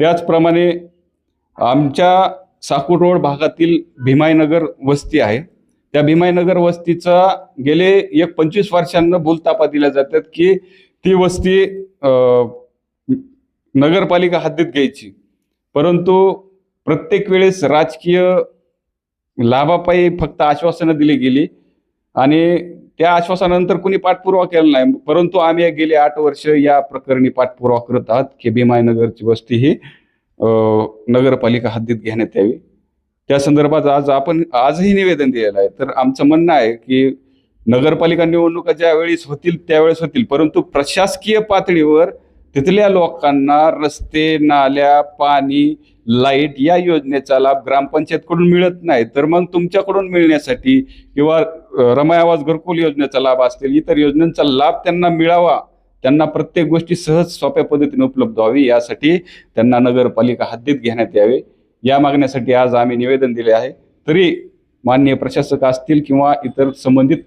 त्याचप्रमाणे आमच्या साकूर रोड भागातील भीमाईनगर वस्ती आहे, त्या भीमाईनगर वस्तीचा गेले 25 वर्षांना भूलतापा दिल्या जातात की ती वस्ती नगरपालिका हद्दीत घ्यायची, परंतु प्रत्येक वेळेस राजकीय लाभापायी फक्त आश्वासनं दिली गेली आणि त्या आश्वासनानंतर कुणी पाठपुरावा केला नाही. परंतु आम्ही गेली 8 वर्ष या प्रकरणी पाठपुरावा करत आहात की भीमाईनगरची वस्ती ही नगरपालिका हद्दीत घेण्यात यावी. त्या संदर्भात आपण आजही निवेदन दिलेलं आहे. तर आमचं म्हणणं आहे की नगरपालिका निवडणुका ज्या वेळेस होतील त्यावेळेस होतील, परंतु प्रशासकीय पातळीवर तिथल्या लोकांना रस्ते, नाल्या, पाणी, लाईट या योजनेचा लाभ ग्रामपंचायतकडून मिळत नाही. तर मग तुमच्याकडून मिळण्यासाठी किंवा रमाई आवास घरकुल योजनेचा लाभ असतील, इतर योजनांचा लाभ त्यांना मिळावा, त्यांना प्रत्येक गोष्टी सहज सोप्या पद्धतीने उपलब्ध व्हावी, यासाठी त्यांना नगरपालिका हद्दीत घेण्यात यावे, या मागण्यासाठी आज आम्ही निवेदन दिले आहे. तरी माननीय प्रशासक असतील किंवा इतर संबंधित